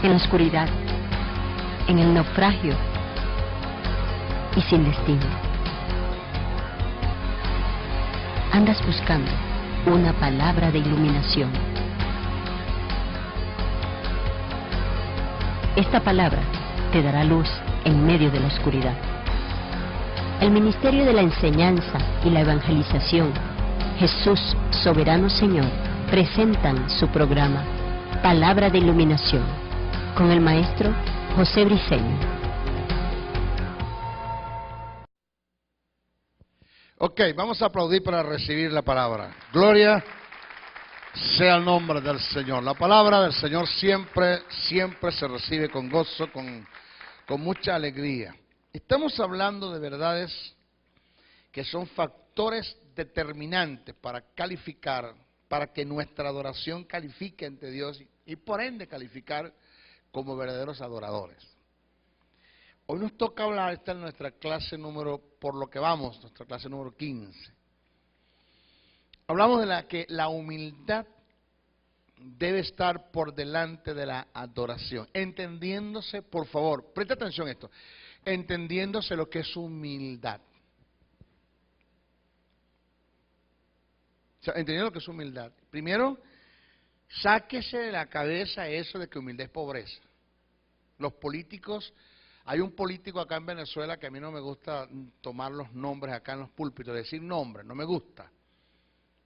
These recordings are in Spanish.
en la oscuridad, en el naufragio y sin destino. Andas buscando una palabra de iluminación. Esta palabra te dará luz en medio de la oscuridad. El Ministerio de la Enseñanza y la Evangelización, Jesús Soberano Señor, presentan su programa Palabra de Iluminación con el maestro José Briceño. Ok, vamos a aplaudir para recibir la palabra. Gloria sea el nombre del Señor. La palabra del Señor siempre se recibe con gozo, con mucha alegría. Estamos hablando de verdades que son factores determinantes para calificar, para que nuestra adoración califique ante Dios y por ende calificar como verdaderos adoradores. Hoy nos toca hablar, esta es nuestra clase número, por lo que vamos, nuestra clase número 15. Hablamos de que la humildad debe estar por delante de la adoración, entendiéndose, por favor, presta atención a esto, entendiéndose lo que es humildad. O sea, entendiendo lo que es humildad. Primero, sáquese de la cabeza eso de que humildad es pobreza. Los políticos, hay un político acá en Venezuela que a mí no me gusta tomar los nombres acá en los púlpitos, decir nombres, no me gusta.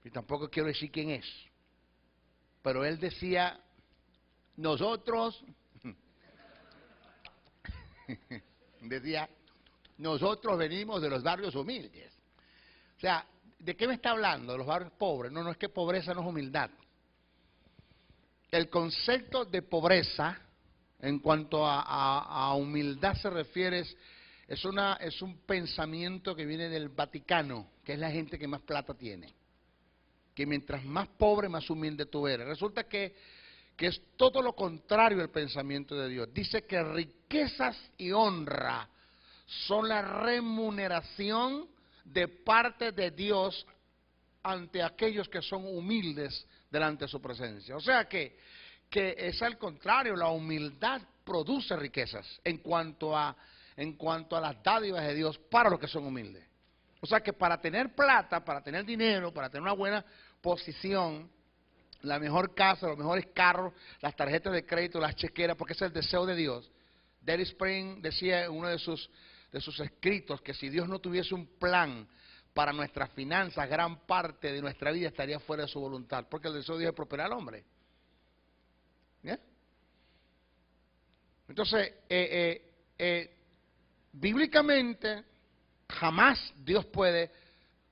Y tampoco quiero decir quién es. Pero él decía, nosotros, decía, nosotros venimos de los barrios humildes. O sea, ¿de qué me está hablando? De los barrios pobres. No, no es que pobreza no es humildad. El concepto de pobreza, en cuanto a humildad se refiere, es un pensamiento que viene del Vaticano, que es la gente que más plata tiene. Que mientras más pobre, más humilde tú eres. Resulta que es todo lo contrario al pensamiento de Dios. Dice que riquezas y honra son la remuneración de parte de Dios ante aquellos que son humildes delante de su presencia. O sea que es al contrario, la humildad produce riquezas en cuanto a las dádivas de Dios para los que son humildes. O sea que para tener plata, para tener dinero, para tener una buena posición, la mejor casa, los mejores carros, las tarjetas de crédito, las chequeras, porque ese es el deseo de Dios. Dale Spring decía en uno de sus escritos que si Dios no tuviese un plan para nuestras finanzas, gran parte de nuestra vida estaría fuera de su voluntad, porque el deseo de Dios es prosperar al hombre. ¿Bien? Entonces, bíblicamente, jamás Dios puede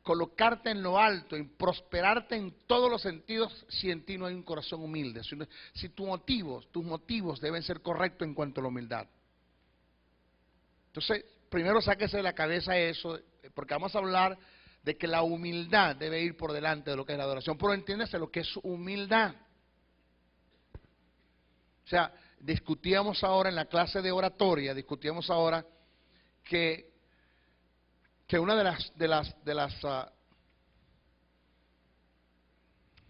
colocarte en lo alto, en prosperarte en todos los sentidos, si en ti no hay un corazón humilde. Si tus motivos deben ser correctos en cuanto a la humildad. Entonces, primero sáquese de la cabeza eso, porque vamos a hablar de que la humildad debe ir por delante de lo que es la adoración. Pero entiéndase lo que es humildad. O sea, discutíamos ahora en la clase de oratoria, discutíamos ahora que una de las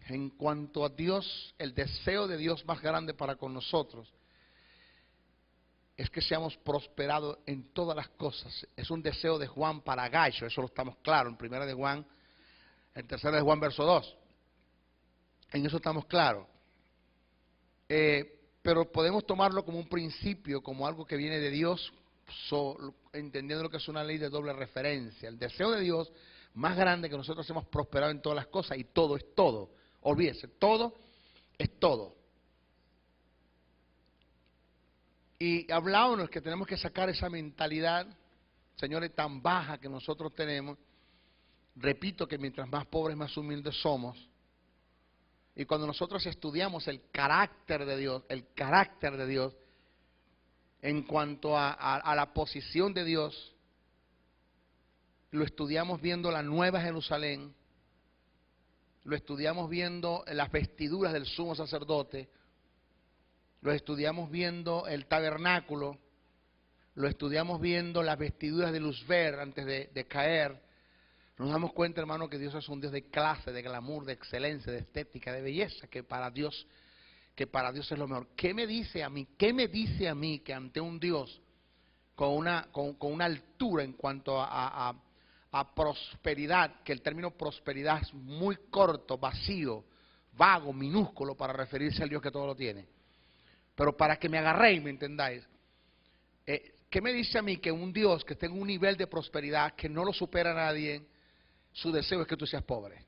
en cuanto a Dios, el deseo de Dios más grande para con nosotros es que seamos prosperados en todas las cosas. Es un deseo de Juan para Gallo, eso lo estamos claros, en primera de Juan, en tercera de Juan verso 2. En eso estamos claros. Pero podemos tomarlo como un principio, como algo que viene de Dios, entendiendo lo que es una ley de doble referencia. El deseo de Dios más grande que nosotros hemos prosperado en todas las cosas, y todo es todo. Olvídese, todo es todo. Y hablábamos que tenemos que sacar esa mentalidad, señores, tan baja que nosotros tenemos. Repito que mientras más pobres, más humildes somos. Y cuando nosotros estudiamos el carácter de Dios, en cuanto a la posición de Dios, lo estudiamos viendo la Nueva Jerusalén, lo estudiamos viendo las vestiduras del sumo sacerdote, lo estudiamos viendo el tabernáculo, lo estudiamos viendo las vestiduras de Luzbel antes de caer. Nos damos cuenta, hermano, que Dios es un Dios de clase, de glamour, de excelencia, de estética, de belleza, que para Dios, que para Dios es lo mejor. ¿Qué me dice a mí? ¿Qué me dice a mí que ante un Dios con una altura en cuanto a prosperidad, que el término prosperidad es muy corto, vacío, vago, minúsculo para referirse al Dios que todo lo tiene? Pero para que me agarréis, me entendáis. ¿Qué me dice a mí que un Dios que tenga un nivel de prosperidad que no lo supera nadie, su deseo es que tú seas pobre?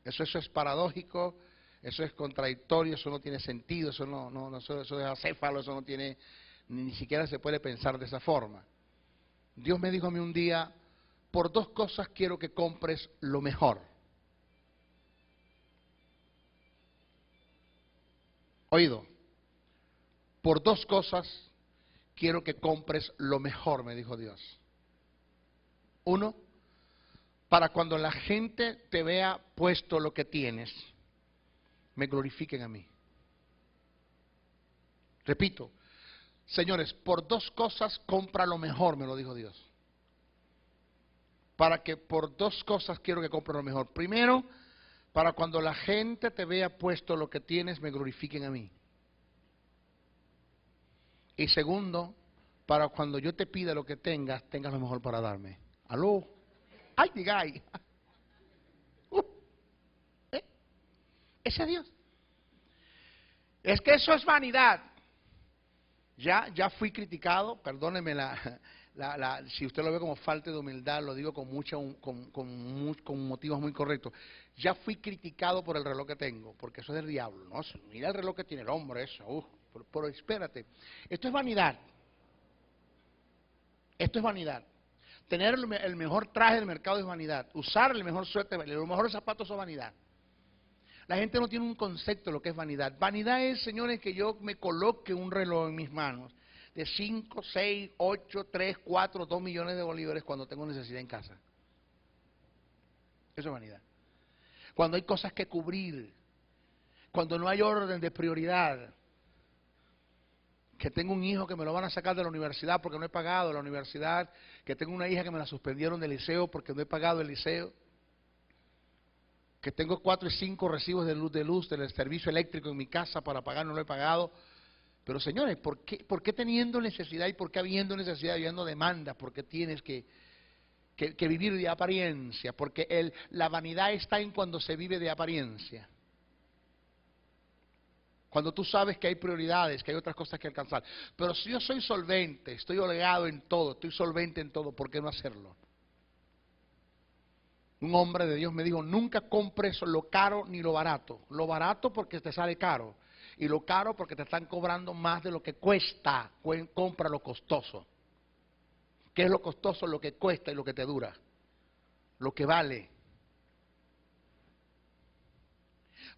Eso es paradójico, eso es contradictorio, eso no tiene sentido, eso es acéfalo, eso no tiene, ni siquiera se puede pensar de esa forma. Dios me dijo a mí un día, por 2 cosas quiero que compres lo mejor. Oído, por 2 cosas quiero que compres lo mejor, me dijo Dios. 1, para cuando la gente te vea puesto lo que tienes, me glorifiquen a mí. Repito, señores, por 2 cosas compra lo mejor, me lo dijo Dios. Para que por 2 cosas quiero que compres lo mejor. Primero, para cuando la gente te vea puesto lo que tienes, me glorifiquen a mí. Y segundo, para cuando yo te pida lo que tengas, tengas lo mejor para darme. ¿Aló? ¡Ay, digáis! Ese es Dios. Es que eso es vanidad. Ya fui criticado, perdóneme si usted lo ve como falta de humildad, lo digo con motivos muy correctos. Ya fui criticado por el reloj que tengo, porque eso es del diablo, ¿no? Mira el reloj que tiene el hombre, eso. Pero espérate, esto es vanidad. Esto es vanidad. Tener el mejor traje del mercado es vanidad. Usar el mejor suéter, los mejores zapatos son vanidad. La gente no tiene un concepto de lo que es vanidad. Vanidad es, señores, que yo me coloque un reloj en mis manos de 5, 6, 8, 3, 4, 2 millones de bolívares cuando tengo necesidad en casa. Eso es vanidad. Cuando hay cosas que cubrir, cuando no hay orden de prioridad, que tengo un hijo que me lo van a sacar de la universidad porque no he pagado la universidad, que tengo una hija que me la suspendieron del liceo porque no he pagado el liceo, que tengo 4 y 5 recibos de luz del servicio eléctrico en mi casa para pagar, no lo he pagado. Pero señores, ¿por qué teniendo necesidad y por qué habiendo necesidad, habiendo demandas, por qué tienes que vivir de apariencia? Porque la vanidad está en cuando se vive de apariencia. Cuando tú sabes que hay prioridades, que hay otras cosas que alcanzar. Pero si yo soy solvente, estoy holgado en todo, estoy solvente en todo, ¿por qué no hacerlo? Un hombre de Dios me dijo, nunca compres lo caro ni lo barato. Lo barato porque te sale caro. Y lo caro porque te están cobrando más de lo que cuesta. Compra lo costoso. ¿Qué es lo costoso? Lo que cuesta y lo que te dura. Lo que vale.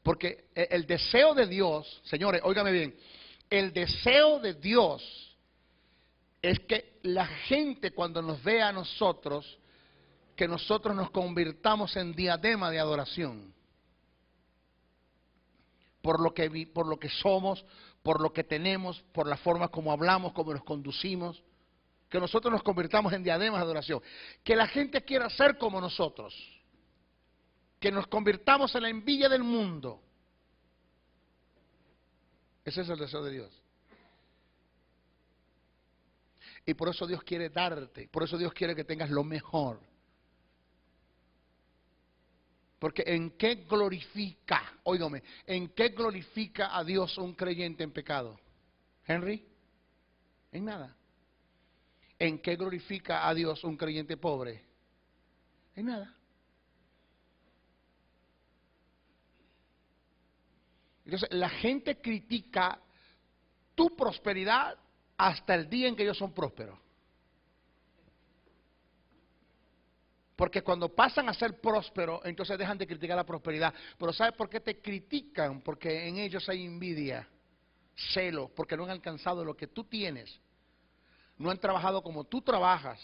Porque el deseo de Dios, señores, óigame bien, el deseo de Dios es que la gente cuando nos vea a nosotros, que nosotros nos convirtamos en diadema de adoración. Por lo que somos, por lo que tenemos, por la forma como hablamos, como nos conducimos. Que nosotros nos convirtamos en diademas de adoración. Que la gente quiera ser como nosotros. Que nos convirtamos en la envidia del mundo. Ese es el deseo de Dios. Y por eso Dios quiere darte, por eso Dios quiere que tengas lo mejor. Porque ¿en qué glorifica, óigame, en qué glorifica a Dios un creyente en pecado? ¿Henry? En nada. ¿En qué glorifica a Dios un creyente pobre? En nada. Entonces, la gente critica tu prosperidad hasta el día en que ellos son prósperos. Porque cuando pasan a ser prósperos, entonces dejan de criticar la prosperidad. Pero ¿sabes por qué te critican? Porque en ellos hay envidia, celos, porque no han alcanzado lo que tú tienes. No han trabajado como tú trabajas.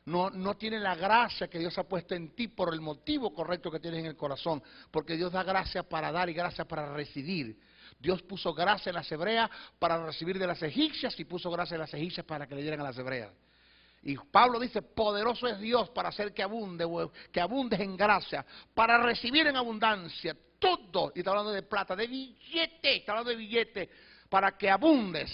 No tienen la gracia que Dios ha puesto en ti por el motivo correcto que tienes en el corazón. Porque Dios da gracia para dar y gracia para recibir. Dios puso gracia en las hebreas para recibir de las egipcias y puso gracia en las egipcias para que le dieran a las hebreas. Y Pablo dice, poderoso es Dios para hacer que abundes en gracia, para recibir en abundancia todo. Y está hablando de plata, de billete, está hablando de billete, para que abundes,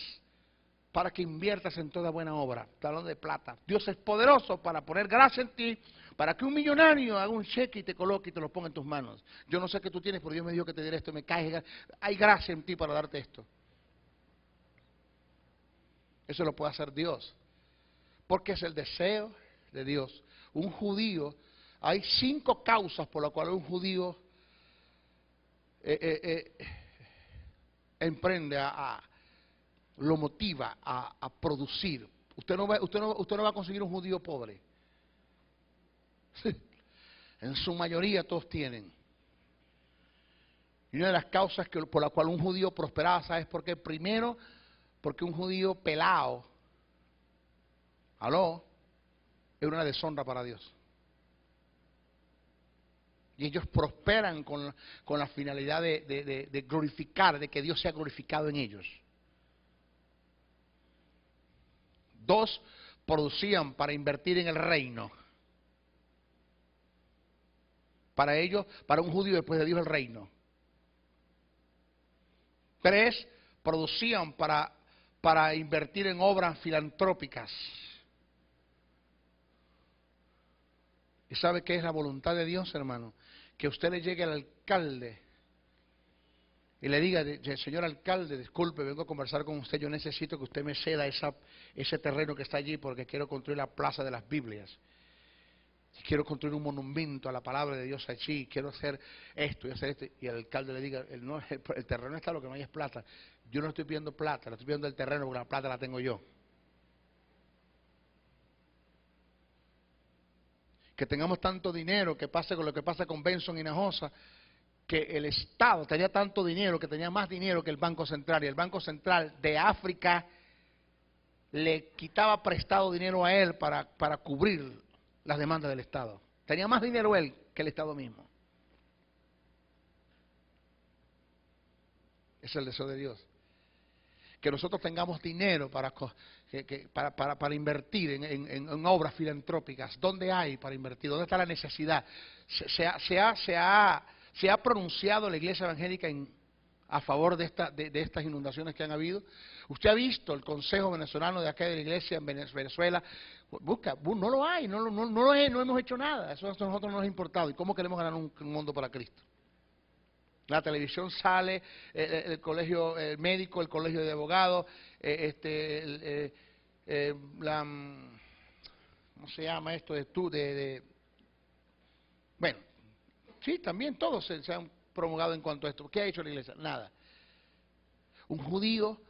para que inviertas en toda buena obra. Está hablando de plata. Dios es poderoso para poner gracia en ti, para que un millonario haga un cheque y te coloque y te lo ponga en tus manos. Yo no sé qué tú tienes, pero Dios me dijo que te diera esto, me cae. Hay gracia en ti para darte esto. Eso lo puede hacer Dios. Porque es el deseo de Dios. Un judío, hay 5 causas por las cuales un judío emprende, lo motiva a producir. Usted no va a conseguir un judío pobre. En su mayoría todos tienen. Y una de las causas por la cual un judío prosperaba, ¿sabes por qué? Primero, porque un judío pelado, es una deshonra para Dios. Y ellos prosperan con la finalidad de glorificar, de que Dios sea glorificado en ellos. 2, producían para invertir en el reino. Para ellos, para un judío después de Dios el reino. 3, producían para invertir en obras filantrópicas. ¿Y sabe qué es la voluntad de Dios, hermano? Que usted le llegue al alcalde y le diga, señor alcalde, disculpe, vengo a conversar con usted, yo necesito que usted me ceda ese terreno que está allí porque quiero construir la plaza de las Biblias. Quiero construir un monumento a la palabra de Dios allí, quiero hacer esto y hacer esto. Y el alcalde le diga, el terreno está, lo que no hay es plata. Yo no estoy pidiendo plata, le estoy pidiendo el terreno porque la plata la tengo yo. Que tengamos tanto dinero, que pase con lo que pasa con Benson y Hinojosa, que el Estado tenía tanto dinero, que tenía más dinero que el Banco Central, y el Banco Central de África le quitaba prestado dinero a él para cubrir las demandas del Estado. Tenía más dinero él que el Estado mismo. Ese es el deseo de Dios. Que nosotros tengamos dinero para invertir en obras filantrópicas. ¿Dónde hay para invertir? ¿Dónde está la necesidad? Se ha pronunciado la Iglesia Evangélica a favor de estas inundaciones que han habido. Usted ha visto el Consejo Venezolano de acá de la Iglesia en Venezuela. No lo hay, no hemos hecho nada. Eso a nosotros no nos ha importado. ¿Y cómo queremos ganar un mundo para Cristo? La televisión sale, el colegio médico, el colegio de abogados, ¿cómo se llama esto? Bueno, sí, también todos se han promulgado en cuanto a esto. ¿Qué ha hecho la iglesia? Nada. Un judío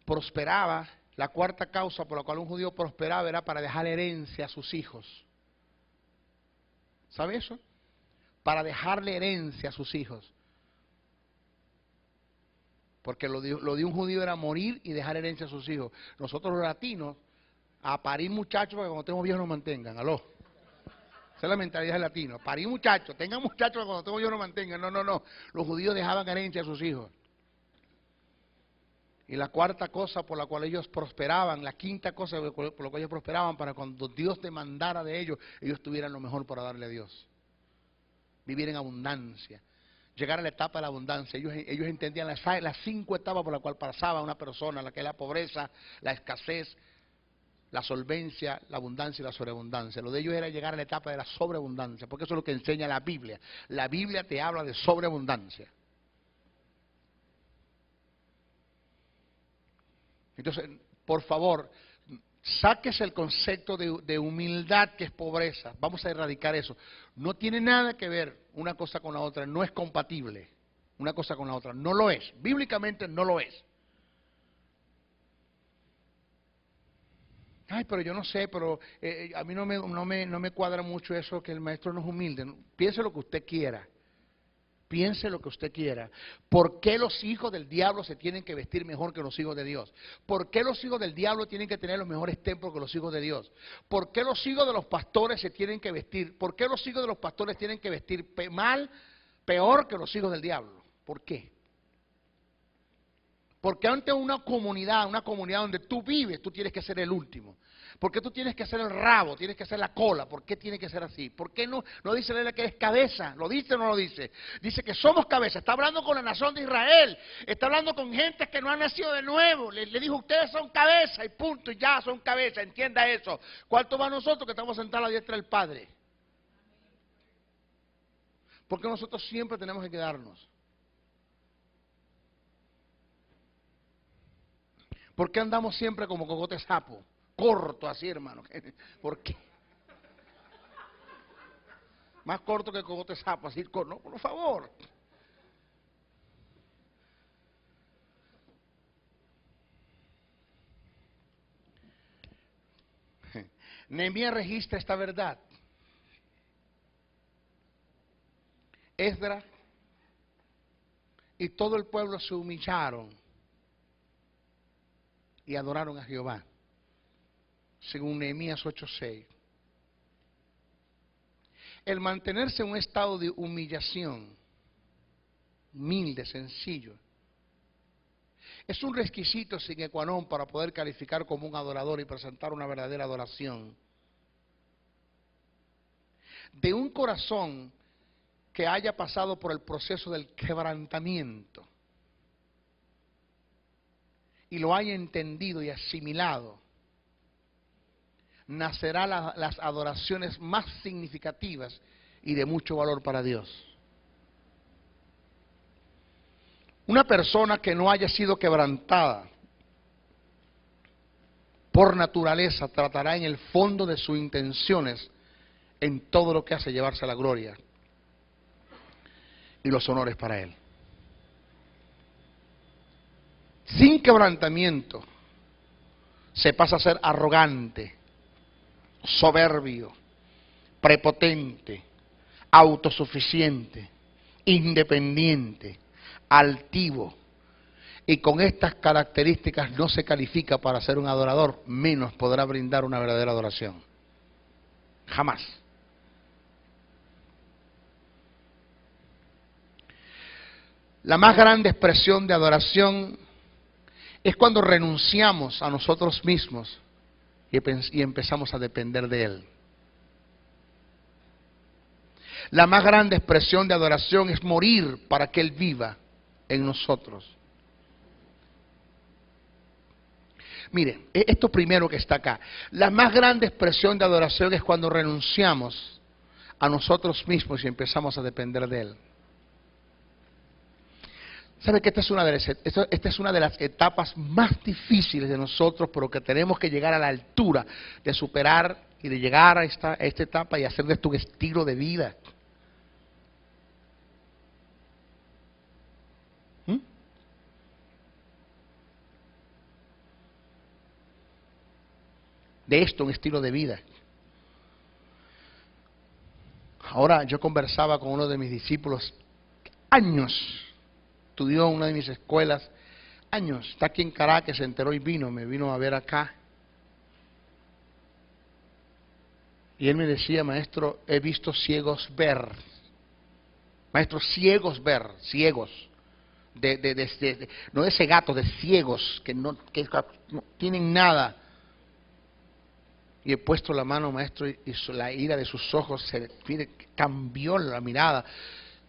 prosperaba, la 4ª causa por la cual un judío prosperaba era para dejar herencia a sus hijos. ¿Sabe eso? Para dejarle herencia a sus hijos. Porque lo de un judío era morir y dejar herencia a sus hijos. Nosotros los latinos, a parir muchachos para que cuando estemos viejos nos mantengan. Esa es la mentalidad del latino. Parir muchachos, tengan muchachos para que cuando estemos viejos nos mantengan. No. Los judíos dejaban herencia a sus hijos. Y la 4ª cosa por la cual ellos prosperaban, la 5ª cosa por la cual ellos prosperaban, para cuando Dios demandara de ellos, ellos tuvieran lo mejor para darle a Dios. Vivir en abundancia. Llegar a la etapa de la abundancia. Ellos entendían las 5 etapas por las cuales pasaba una persona, la que es la pobreza, la escasez, la solvencia, la abundancia y la sobreabundancia. Lo de ellos era llegar a la etapa de la sobreabundancia, porque eso es lo que enseña la Biblia. La Biblia te habla de sobreabundancia. Entonces, por favor, sáquese el concepto de humildad, que es pobreza. Vamos a erradicar eso. No tiene nada que ver una cosa con la otra, no es compatible una cosa con la otra. No lo es, bíblicamente no lo es. Ay, pero yo no sé, pero a mí no me cuadra mucho eso que el maestro no es humilde. Piense lo que usted quiera. Piense lo que usted quiera. ¿Por qué los hijos del diablo se tienen que vestir mejor que los hijos de Dios? ¿Por qué los hijos del diablo tienen que tener los mejores templos que los hijos de Dios? ¿Por qué los hijos de los pastores se tienen que vestir? ¿Por qué los hijos de los pastores tienen que vestir peor que los hijos del diablo? ¿Por qué? Porque ante una comunidad donde tú vives, tú tienes que ser el último. ¿Por qué tú tienes que ser el rabo? Tienes que ser la cola. ¿Por qué tiene que ser así? ¿Por qué no dice la Biblia que eres cabeza? ¿Lo dice o no lo dice? Dice que somos cabeza. Está hablando con la nación de Israel. Está hablando con gente que no han nacido de nuevo. Le dijo, ustedes son cabeza y punto. Y ya son cabeza. Entienda eso. ¿Cuánto más nosotros que estamos sentados a la diestra del Padre? Porque nosotros siempre tenemos que quedarnos. ¿Por qué andamos siempre como cogote sapo? Corto así, hermano. ¿Por qué? Más corto que cogote sapo, así corto. No, por favor. Nehemías registra esta verdad. Esdras y todo el pueblo se humillaron y adoraron a Jehová, según Nehemías 8:6. El mantenerse en un estado de humillación, humilde, sencillo, es un requisito sine qua non para poder calificar como un adorador y presentar una verdadera adoración. De un corazón que haya pasado por el proceso del quebrantamiento y lo haya entendido y asimilado, nacerá las adoraciones más significativas y de mucho valor para Dios. Una persona que no haya sido quebrantada por naturaleza tratará en el fondo de sus intenciones en todo lo que hace llevarse a la gloria y los honores para Él. Sin quebrantamiento se pasa a ser arrogante, soberbio, prepotente, autosuficiente, independiente, altivo. Y con estas características no se califica para ser un adorador, menos podrá brindar una verdadera adoración. Jamás. La más grande expresión de adoración es cuando renunciamos a nosotros mismos y empezamos a depender de Él. La más grande expresión de adoración es morir para que Él viva en nosotros. Mire, esto primero que está acá. La más grande expresión de adoración es cuando renunciamos a nosotros mismos y empezamos a depender de Él. ¿Sabe que esta es una de las etapas más difíciles de nosotros, pero que tenemos que llegar a la altura de superar y de llegar a esta etapa y hacer de esto un estilo de vida? De esto un estilo de vida. Ahora yo conversaba con uno de mis discípulos, años, estudió en una de mis escuelas, años, está aquí en Caracas, se enteró y me vino a ver acá. Y él me decía, maestro, he visto ciegos ver. Maestro, ciegos ver, ciegos. No de ese gato, de ciegos, que no tienen nada. Y he puesto la mano, maestro, y la ira de sus ojos cambió la mirada.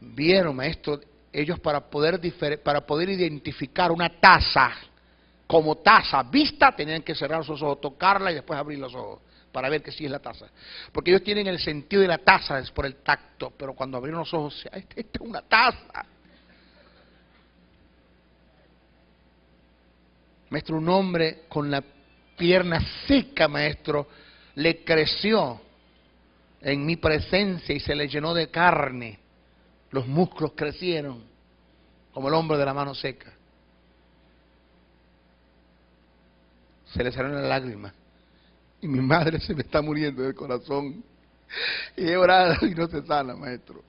Vieron, maestro, ellos para poder identificar una taza como taza vista, tenían que cerrar sus ojos, tocarla y después abrir los ojos para ver que sí es la taza. Porque ellos tienen el sentido de la taza es por el tacto, pero cuando abrieron los ojos, esta es una taza. Maestro, un hombre con la pierna seca, maestro, le creció en mi presencia y se le llenó de carne. Los músculos crecieron como el hombre de la mano seca. Se le salieron las lágrimas. Y mi madre se me está muriendo del corazón. Y he orado y no se sana, maestro.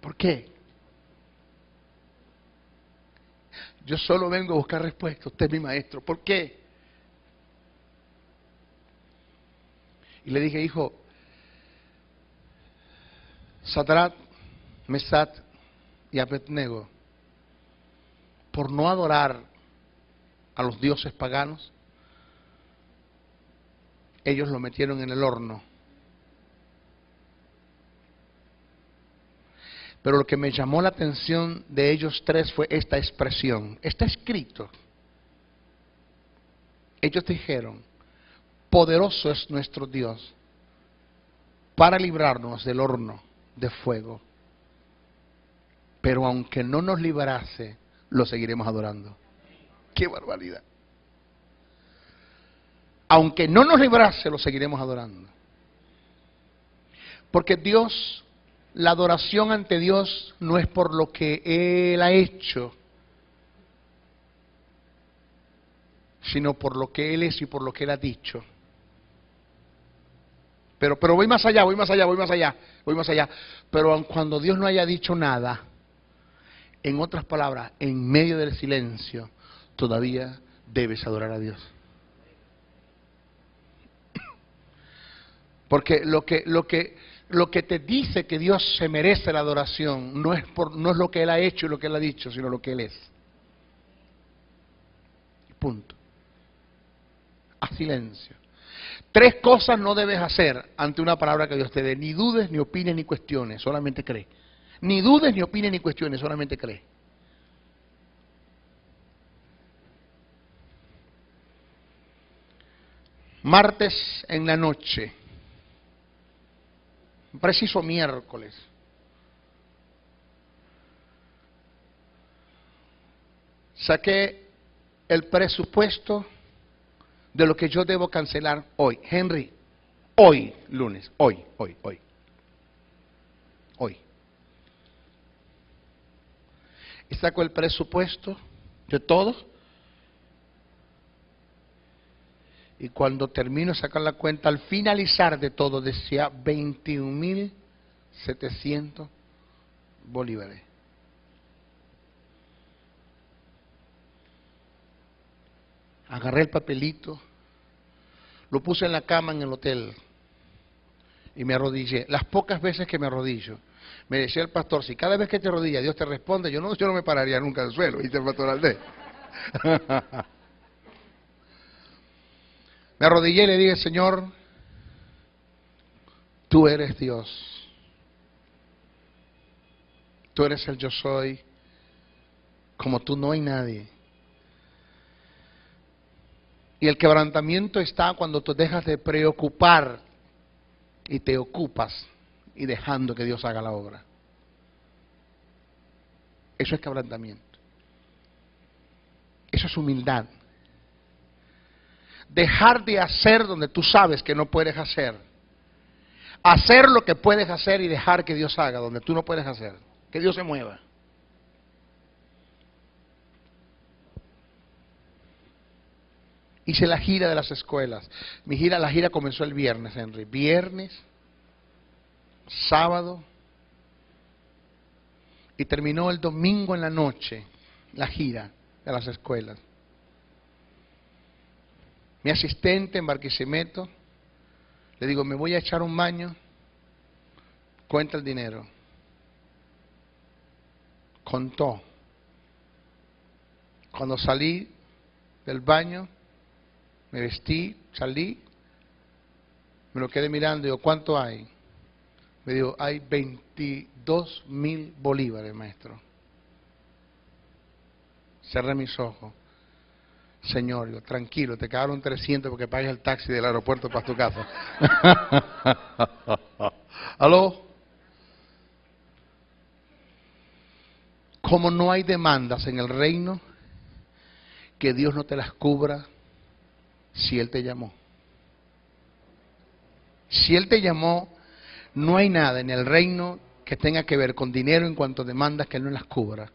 ¿Por qué? Yo solo vengo a buscar respuesta. Usted es mi maestro. ¿Por qué? Y le dije, hijo, Sadrach, Mesach y Abednego por no adorar a los dioses paganos, ellos lo metieron en el horno. Pero lo que me llamó la atención de ellos tres fue esta expresión. Está escrito. Ellos dijeron, poderoso es nuestro Dios para librarnos del horno de fuego. Pero aunque no nos librase, lo seguiremos adorando. ¡Qué barbaridad! Aunque no nos librase, lo seguiremos adorando. Porque Dios, la adoración ante Dios no es por lo que Él ha hecho, sino por lo que Él es y por lo que Él ha dicho. Pero voy más allá. Pero aun cuando Dios no haya dicho nada, en otras palabras, en medio del silencio, todavía debes adorar a Dios. Porque lo que te dice que Dios se merece la adoración no es lo que Él ha hecho y lo que Él ha dicho, sino lo que Él es. Punto. A silencio. 3 cosas no debes hacer ante una palabra que Dios te dé. Ni dudes, ni opines, ni cuestiones, solamente cree. Ni dudes, ni opines, ni cuestiones, solamente cree. Martes en la noche, preciso miércoles, saqué el presupuesto de lo que yo debo cancelar hoy. Henry, hoy, lunes, hoy. Y saco el presupuesto de todo. Y cuando termino de sacar la cuenta, al finalizar de todo, decía 21.700 bolívares. Agarré el papelito, lo puse en la cama en el hotel y me arrodillé. Las pocas veces que me arrodillo, me decía el pastor, si cada vez que te arrodillas Dios te responde, yo no me pararía nunca del suelo, dice el pastor Aldé. Me arrodillé y le dije, Señor, tú eres Dios. Tú eres el yo soy. Como tú no hay nadie. Y el quebrantamiento está cuando tú dejas de preocupar y te ocupas y dejando que Dios haga la obra. Eso es quebrantamiento. Eso es humildad. Dejar de hacer donde tú sabes que no puedes hacer. Hacer lo que puedes hacer y dejar que Dios haga donde tú no puedes hacer. Que Dios se mueva. Hice la gira de las escuelas. La gira comenzó el viernes, Henry. Viernes, sábado, y terminó el domingo en la noche, la gira de las escuelas. Mi asistente en Barquisimeto, le digo, me voy a echar un baño, cuenta el dinero. Contó. Cuando salí del baño, me vestí, salí, me lo quedé mirando, digo, ¿cuánto hay? Me dijo, hay 22.000 bolívares, maestro. Cerré mis ojos. Señor, yo, tranquilo, te quedaron 300 porque pagas el taxi del aeropuerto para tu casa. ¿Aló? Como no hay demandas en el reino, que Dios no te las cubra si Él te llamó. Si Él te llamó, no hay nada en el reino que tenga que ver con dinero en cuanto a demandas que Él no las cubra.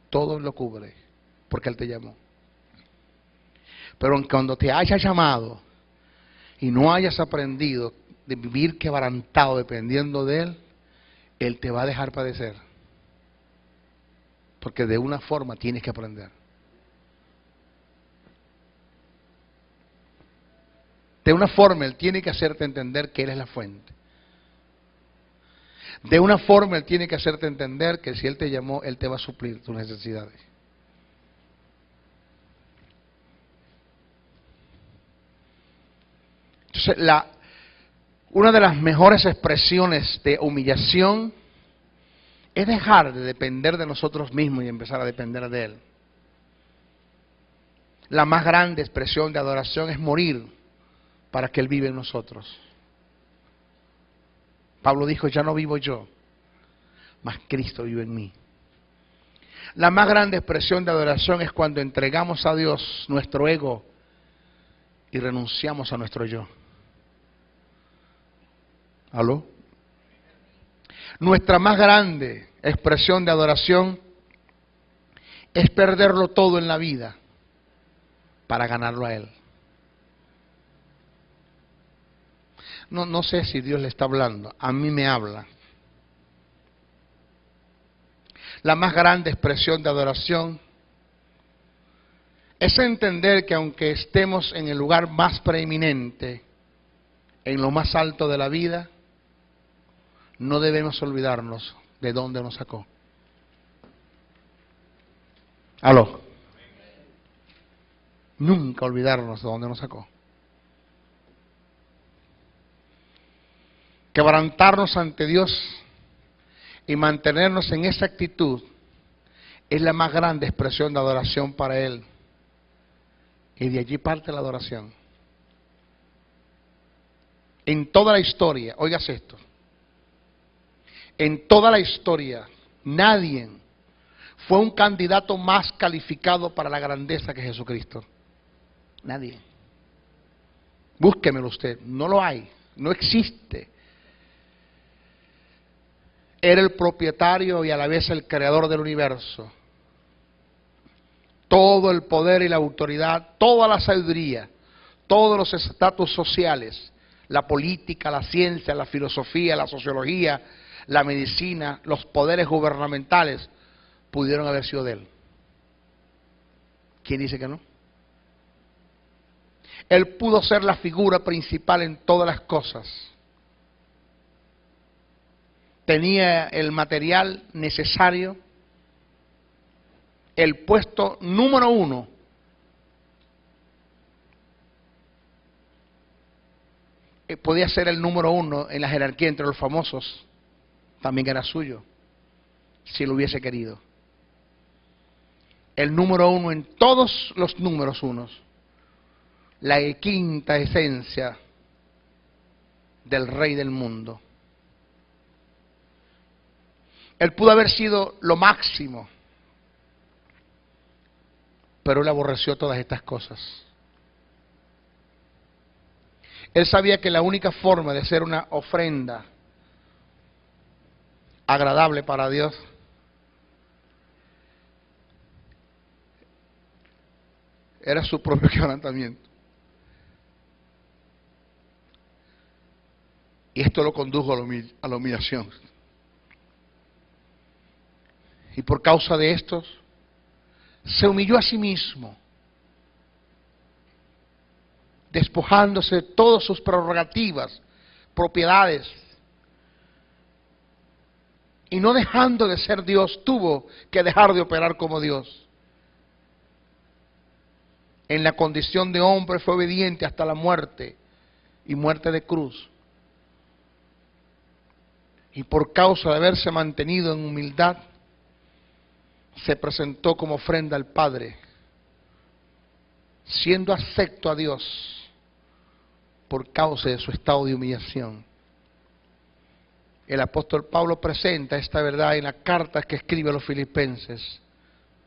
Todo lo cubre, porque Él te llamó. Pero cuando te hayas llamado y no hayas aprendido de vivir quebrantado dependiendo de Él, Él te va a dejar padecer. Porque de una forma tienes que aprender. De una forma Él tiene que hacerte entender que Él es la fuente. De una forma Él tiene que hacerte entender que si Él te llamó, Él te va a suplir tus necesidades. Entonces, una de las mejores expresiones de humillación es dejar de depender de nosotros mismos y empezar a depender de Él. La más grande expresión de adoración es morir para que Él vive en nosotros. Pablo dijo, ya no vivo yo, mas Cristo vive en mí. La más grande expresión de adoración es cuando entregamos a Dios nuestro ego y renunciamos a nuestro yo. ¿Aló? Nuestra más grande expresión de adoración es perderlo todo en la vida para ganarlo a Él. No sé si Dios le está hablando, a mí me habla. La más grande expresión de adoración es entender que aunque estemos en el lugar más preeminente, en lo más alto de la vida, no debemos olvidarnos de dónde nos sacó. ¿Aló? Nunca olvidarnos de dónde nos sacó. Quebrantarnos ante Dios y mantenernos en esa actitud es la más grande expresión de adoración para Él. Y de allí parte la adoración. En toda la historia, oigas esto, en toda la historia, nadie fue un candidato más calificado para la grandeza que Jesucristo. Nadie. Búsquemelo usted, no lo hay, no existe. Era el propietario y a la vez el creador del universo. Todo el poder y la autoridad, toda la sabiduría, todos los estatus sociales, la política, la ciencia, la filosofía, la sociología, la medicina, los poderes gubernamentales, pudieron haber sido de Él. ¿Quién dice que no? Él pudo ser la figura principal en todas las cosas. Tenía el material necesario, el puesto número uno. Podía ser el número uno en la jerarquía entre los famosos, también era suyo, si lo hubiese querido. El número uno en todos los números unos, la quinta esencia del Rey del mundo. Él pudo haber sido lo máximo, pero Él aborreció todas estas cosas. Él sabía que la única forma de ser una ofrenda agradable para Dios era su propio quebrantamiento. Y esto lo condujo a la humillación. Y por causa de estos, se humilló a sí mismo, despojándose de todas sus prerrogativas, propiedades, y no dejando de ser Dios, tuvo que dejar de operar como Dios. En la condición de hombre fue obediente hasta la muerte, y muerte de cruz. Y por causa de haberse mantenido en humildad, se presentó como ofrenda al Padre, siendo acepto a Dios por causa de su estado de humillación. El apóstol Pablo presenta esta verdad en la carta que escribe a los filipenses,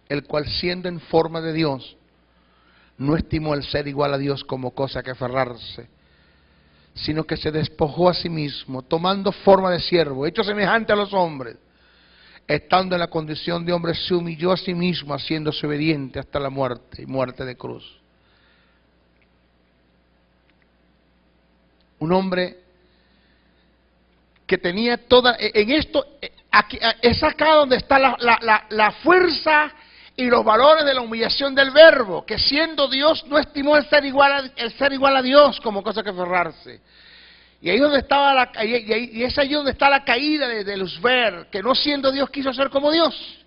el cual siendo en forma de Dios, no estimó el ser igual a Dios como cosa que aferrarse, sino que se despojó a sí mismo, tomando forma de siervo, hecho semejante a los hombres. Estando en la condición de hombre, se humilló a sí mismo, haciéndose obediente hasta la muerte, y muerte de cruz. Un hombre que tenía toda, en esto, aquí, es acá donde está la fuerza y los valores de la humillación del verbo, que siendo Dios no estimó el ser igual a Dios como cosa que aferrarse. Y ahí donde estaba y es ahí donde está la caída de Lucifer, que no siendo Dios quiso ser como Dios.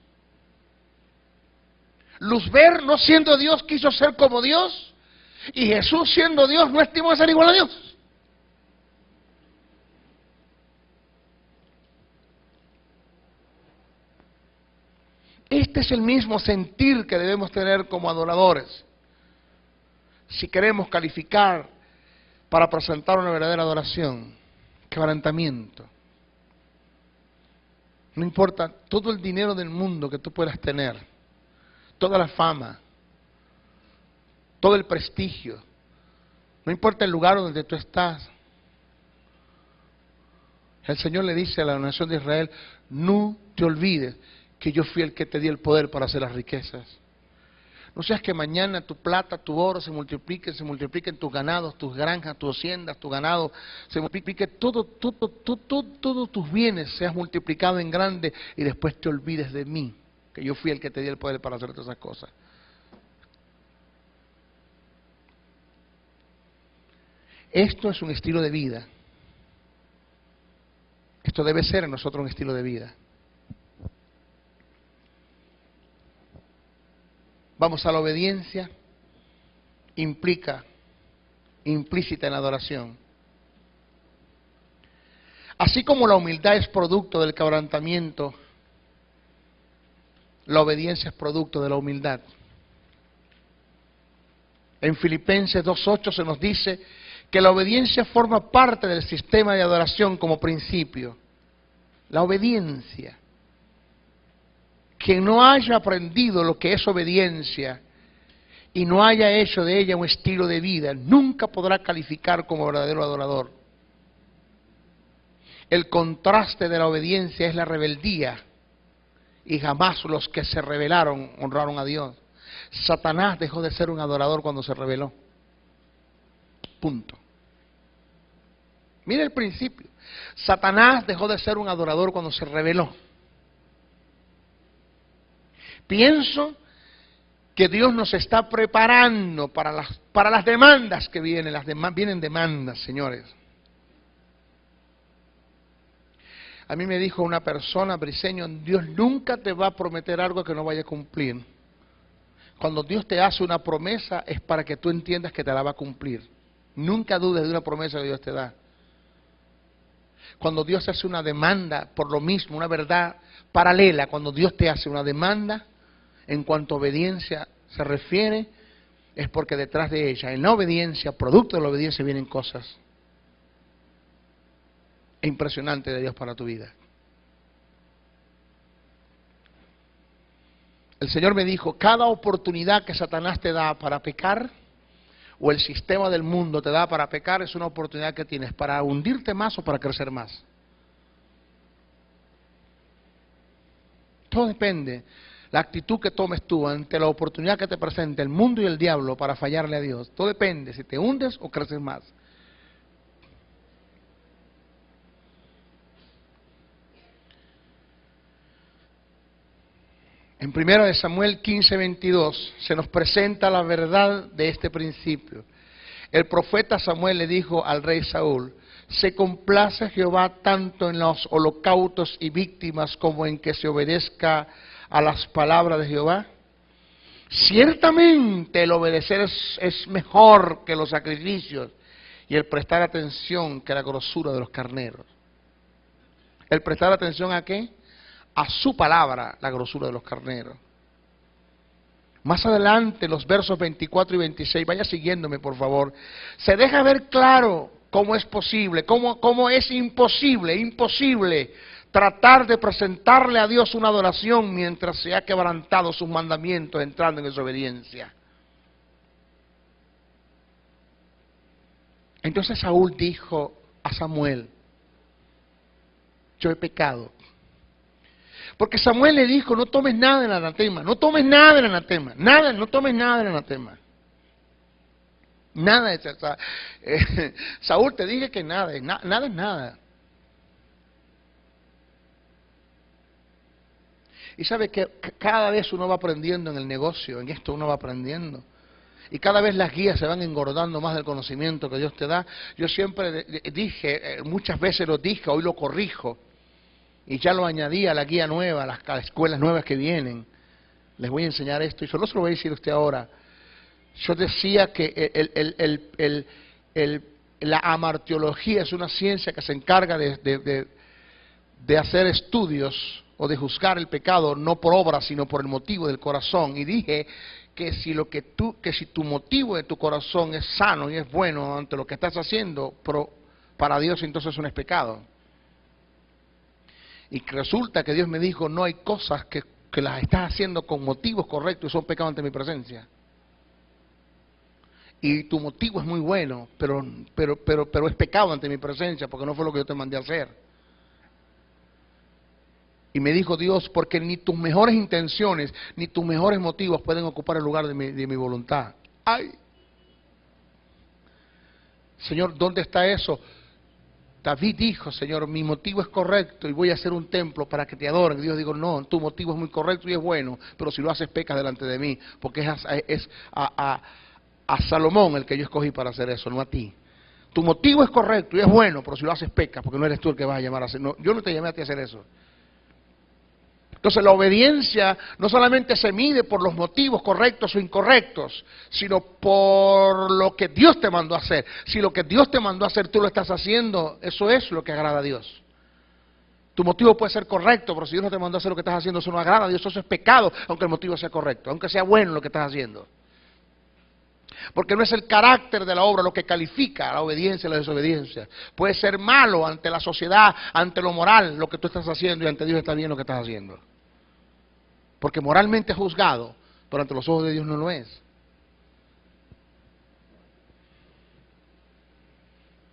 Lucifer no siendo Dios quiso ser como Dios, y Jesús siendo Dios no estimó ser igual a Dios. este es el mismo sentir que debemos tener como adoradores. Si queremos calificar para presentar una verdadera adoración, quebrantamiento. No importa todo el dinero del mundo que tú puedas tener, toda la fama, todo el prestigio, no importa el lugar donde tú estás. El Señor le dice a la nación de Israel, no te olvides que yo fui el que te di el poder para hacer las riquezas. No seas que mañana tu plata, tu oro se multipliquen tus ganados, tus granjas, tus haciendas, tu ganado, se multiplique todos tus bienes, seas multiplicado en grande y después te olvides de mí, que yo fui el que te di el poder para hacer todas esas cosas. Esto es un estilo de vida. Esto debe ser en nosotros un estilo de vida. Vamos a la obediencia, implícita en la adoración. Así como la humildad es producto del quebrantamiento, la obediencia es producto de la humildad. En Filipenses 2:8 se nos dice que la obediencia forma parte del sistema de adoración como principio. La obediencia. Quien no haya aprendido lo que es obediencia y no haya hecho de ella un estilo de vida, nunca podrá calificar como verdadero adorador. El contraste de la obediencia es la rebeldía, y jamás los que se rebelaron honraron a Dios. Satanás dejó de ser un adorador cuando se rebeló. Punto. Mire el principio. Satanás dejó de ser un adorador cuando se rebeló. Pienso que Dios nos está preparando para las demandas que vienen. Vienen demandas, señores. A mí me dijo una persona, Briceño, Dios nunca te va a prometer algo que no vaya a cumplir. Cuando Dios te hace una promesa es para que tú entiendas que te la va a cumplir. Nunca dudes de una promesa que Dios te da. Cuando Dios hace una demanda, por lo mismo, una verdad paralela, cuando Dios te hace una demanda, en cuanto a obediencia se refiere, es porque detrás de ella, en la obediencia, producto de la obediencia, vienen cosas impresionantes de Dios para tu vida. El Señor me dijo, cada oportunidad que Satanás te da para pecar, o el sistema del mundo te da para pecar, es una oportunidad que tienes para hundirte más o para crecer más. Todo depende. La actitud que tomes tú ante la oportunidad que te presenta el mundo y el diablo para fallarle a Dios. Todo depende si te hundes o creces más. En 1 Samuel 15:22 se nos presenta la verdad de este principio. El profeta Samuel le dijo al rey Saúl, ¿se complace Jehová tanto en los holocaustos y víctimas como en que se obedezca a las palabras de Jehová? Ciertamente el obedecer es mejor que los sacrificios y el prestar atención que la grosura de los carneros. ¿El prestar atención a qué? A su palabra, la grosura de los carneros. Más adelante, los versos 24 y 26, vaya siguiéndome por favor, se deja ver claro cómo es posible, cómo es imposible tratar de presentarle a Dios una adoración mientras se ha quebrantado sus mandamientos entrando en desobediencia. Entonces Saúl dijo a Samuel, yo he pecado. Porque Samuel le dijo, no tomes nada del anatema, no tomes nada del anatema, nada, no tomes nada del anatema. Nada es esa. Saúl, te dije que nada, nada es nada. Y sabe que cada vez uno va aprendiendo en el negocio, en esto uno va aprendiendo. Y cada vez las guías se van engordando más del conocimiento que Dios te da. Yo siempre dije, muchas veces lo dije, hoy lo corrijo. Y ya lo añadí a la guía nueva, a las escuelas nuevas que vienen. Les voy a enseñar esto, y solo se lo voy a decir a usted ahora. Yo decía que la amartiología es una ciencia que se encarga de hacer estudios o de juzgar el pecado no por obra, sino por el motivo del corazón. Y dije que si tu motivo de tu corazón es sano y es bueno ante lo que estás haciendo, para Dios entonces no es pecado. Y resulta que Dios me dijo, no hay cosas que las estás haciendo con motivos correctos y son pecados ante mi presencia. Y tu motivo es muy bueno, pero es pecado ante mi presencia porque no fue lo que yo te mandé a hacer. Y me dijo Dios, porque ni tus mejores intenciones, ni tus mejores motivos pueden ocupar el lugar de mi voluntad. ¡Ay! Señor, ¿dónde está eso? David dijo, Señor, mi motivo es correcto y voy a hacer un templo para que te adoren. Dios dijo, no, tu motivo es muy correcto y es bueno, pero si lo haces pecas delante de mí, porque es a Salomón el que yo escogí para hacer eso, no a ti. Tu motivo es correcto y es bueno, pero si lo haces pecas, porque no eres tú el que vas a llamar a hacer. No, yo no te llamé a ti a hacer eso. Entonces la obediencia no solamente se mide por los motivos correctos o incorrectos, sino por lo que Dios te mandó a hacer. Si lo que Dios te mandó a hacer tú lo estás haciendo, eso es lo que agrada a Dios. Tu motivo puede ser correcto, pero si Dios no te mandó a hacer lo que estás haciendo, eso no agrada a Dios, eso es pecado, aunque el motivo sea correcto, aunque sea bueno lo que estás haciendo. Porque no es el carácter de la obra lo que califica la obediencia y la desobediencia. Puede ser malo ante la sociedad, ante lo moral, lo que tú estás haciendo, y ante Dios está bien lo que estás haciendo. Porque moralmente es juzgado, pero ante los ojos de Dios no lo es.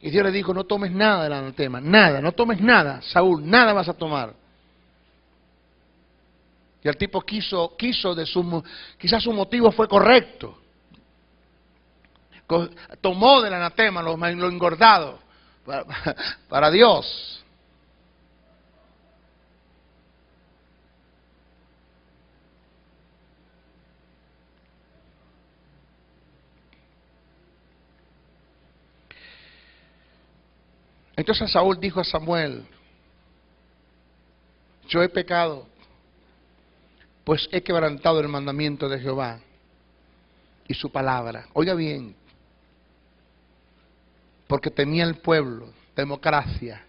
Y Dios le dijo, no tomes nada del anatema, nada, no tomes nada, Saúl, nada vas a tomar. Y el tipo quiso quizás su motivo fue correcto. Tomó del anatema lo engordado para Dios. Entonces Saúl dijo a Samuel, yo he pecado, pues he quebrantado el mandamiento de Jehová y su palabra. Oiga bien, porque temía el pueblo, democracia.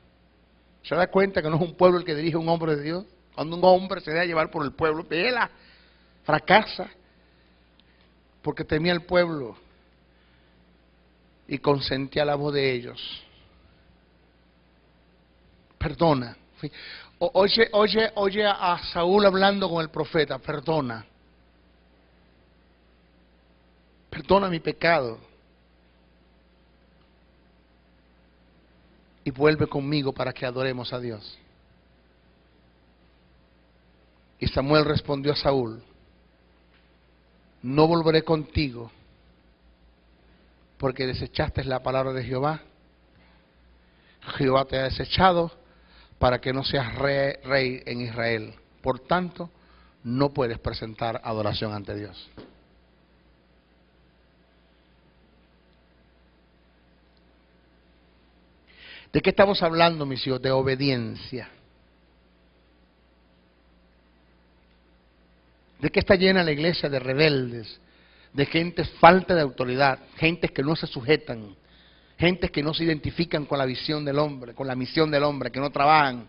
¿Se da cuenta que no es un pueblo el que dirige un hombre de Dios? Cuando un hombre se deja llevar por el pueblo, él fracasa, porque temía el pueblo y consentía la voz de ellos. Perdona. Oye a Saúl hablando con el profeta, perdona. Perdona mi pecado. Y vuelve conmigo para que adoremos a Dios. Y Samuel respondió a Saúl, no volveré contigo, porque desechaste la palabra de Jehová. Jehová te ha desechado para que no seas rey en Israel. Por tanto, no puedes presentar adoración ante Dios. ¿De qué estamos hablando, mis hijos? De obediencia. ¿De qué está llena la iglesia? De rebeldes, de gente falta de autoridad, gentes que no se sujetan, gentes que no se identifican con la visión del hombre, con la misión del hombre, que no trabajan,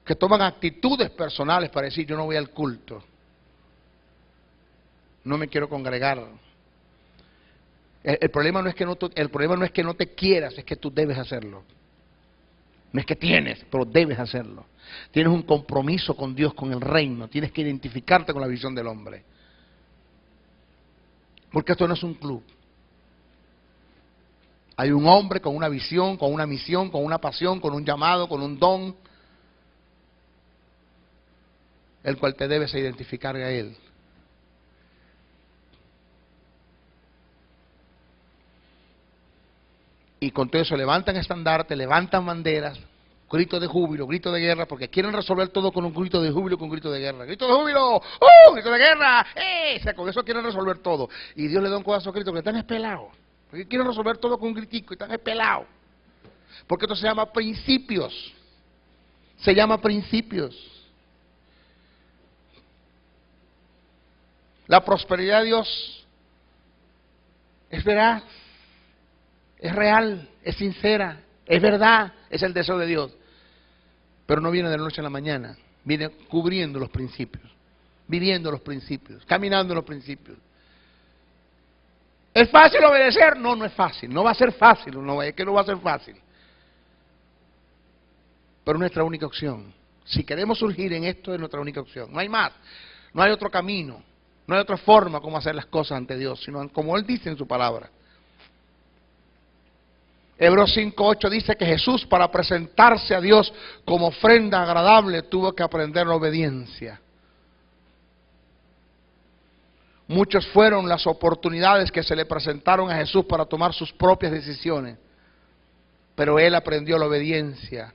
que toman actitudes personales para decir yo no voy al culto, no me quiero congregar. El problema no es que no te quieras, es que tú debes hacerlo. No es que tienes, pero debes hacerlo. Tienes un compromiso con Dios, con el reino, tienes que identificarte con la visión del hombre. Porque esto no es un club. Hay un hombre con una visión, con una misión, con una pasión, con un llamado, con un don, el cual te debes identificar a él. Y con todo eso levantan estandartes, levantan banderas, gritos de júbilo, gritos de guerra, porque quieren resolver todo con un grito de júbilo, con un grito de guerra. ¡Grito de júbilo! ¡Grito de guerra! O sea, con eso quieren resolver todo. Y Dios le da un codazo a gritos que están espelados. Porque quieren resolver todo con un gritico y están espelados. Porque esto se llama principios. Se llama principios. La prosperidad de Dios es veraz, es real, es sincera, es verdad, es el deseo de Dios. Pero no viene de la noche a la mañana, viene cubriendo los principios, viviendo los principios, caminando en los principios. ¿Es fácil obedecer? No, no es fácil, no va a ser fácil, no, es que no va a ser fácil. Pero es nuestra única opción. Si queremos surgir en esto, es nuestra única opción. No hay más, no hay otro camino, no hay otra forma como hacer las cosas ante Dios, sino como Él dice en su palabra. Hebreos 5:8 dice que Jesús, para presentarse a Dios como ofrenda agradable, tuvo que aprender la obediencia. Muchas fueron las oportunidades que se le presentaron a Jesús para tomar sus propias decisiones, pero Él aprendió la obediencia.